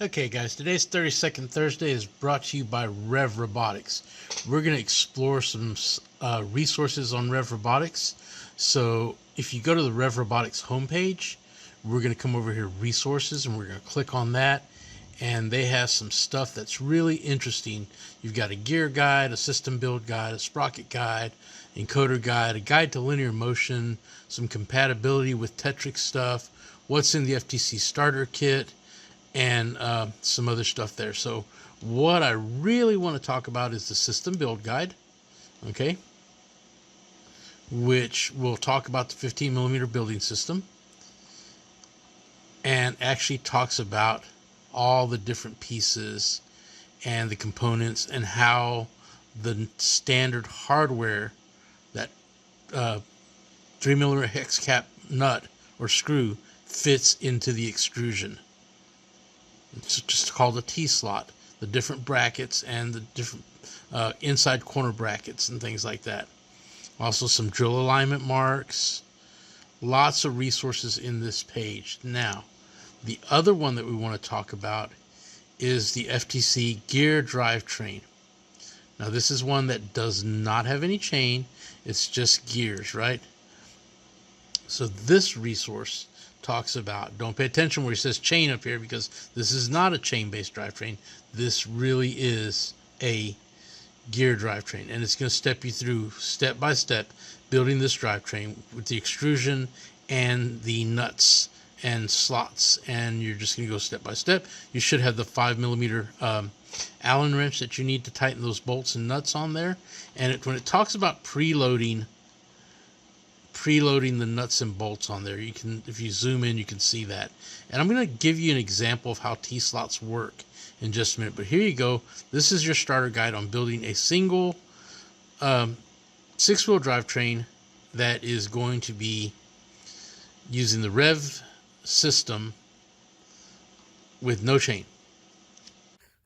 Okay guys, today's 32nd Thursday is brought to you by Rev Robotics. We're going to explore some resources on Rev Robotics. So if you go to the Rev Robotics homepage, we're going to come over here, resources, and we're going to click on that. And they have some stuff that's really interesting. You've got a gear guide, a system build guide, a sprocket guide, encoder guide, a guide to linear motion, some compatibility with Tetrix stuff, what's in the FTC starter kit, and some other stuff there. So what I really want to talk about is the system build guide, okay, which will talk about the 15 millimeter building system and actually talks about all the different pieces and the components and how the standard hardware, that 3 millimeter hex cap nut or screw, fits into the extrusion. It's just called a T-slot, the different brackets and the different inside corner brackets and things like that. Also some drill alignment marks, lots of resources in this page. Now, the other one that we want to talk about is the FTC gear drivetrain. Now this is one that does not have any chain, it's just gears, right? So this resource talks about, don't pay attention where it says chain up here, because this is not a chain-based drivetrain. This really is a gear drivetrain, and it's going to step you through step by step building this drivetrain with the extrusion and the nuts and slots, and you're just going to go step by step. You should have the 5 millimeter Allen wrench that you need to tighten those bolts and nuts on there. And when it talks about preloading the nuts and bolts on there, you can, if you zoom in, you can see that. And I'm going to give you an example of how T-slots work in just a minute, but here you go. This is your starter guide on building a single 6-wheel drivetrain that is going to be using the Rev system with no chain.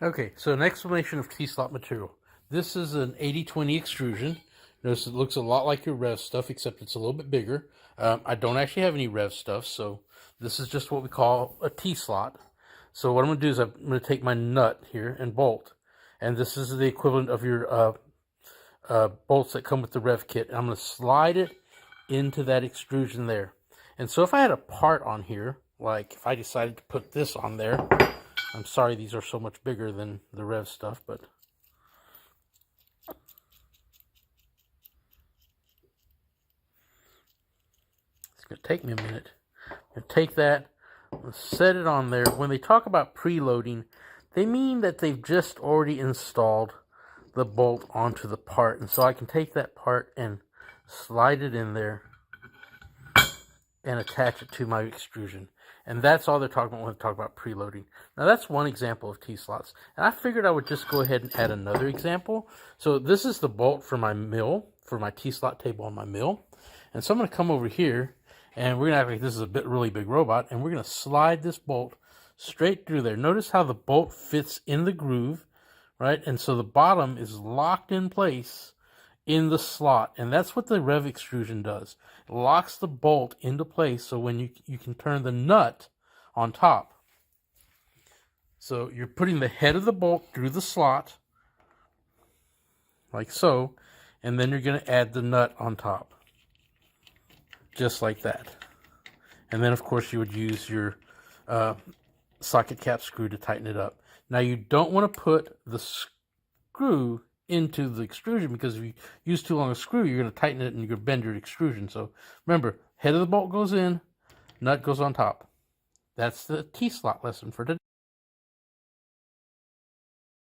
Okay, so an explanation of T-slot material. This is an 80-20 extrusion. Notice it looks a lot like your Rev stuff, except it's a little bit bigger. I don't actually have any Rev stuff, so this is just what we call a T-slot. So what I'm going to do is I'm going to take my nut here and bolt. And this is the equivalent of your bolts that come with the Rev kit. And I'm going to slide it into that extrusion there. And so if I had a part on here, like if I decided to put this on there, I'm sorry these are so much bigger than the Rev stuff, but it's going to take me a minute. I'm going to take that, set it on there. When they talk about preloading, they mean that they've just already installed the bolt onto the part. And so I can take that part and slide it in there and attach it to my extrusion. And that's all they're talking about when they talk about preloading. Now that's one example of T-slots. And I figured I would just go ahead and add another example. So this is the bolt for my mill, for my T-slot table on my mill. And so I'm going to come over here, and we're going to act like this is a really big robot, and we're going to slide this bolt straight through there. Notice how the bolt fits in the groove, right? And so the bottom is locked in place in the slot, and that's what the Rev Extrusion does. It locks the bolt into place so when you can turn the nut on top. So you're putting the head of the bolt through the slot, like so, and then you're going to add the nut on top, just like that. And then of course you would use your socket cap screw to tighten it up. Now you don't want to put the screw into the extrusion, because if you use too long a screw, you're going to tighten it and you're going to bend your extrusion. So remember, head of the bolt goes in, nut goes on top. That's the T-slot lesson for today.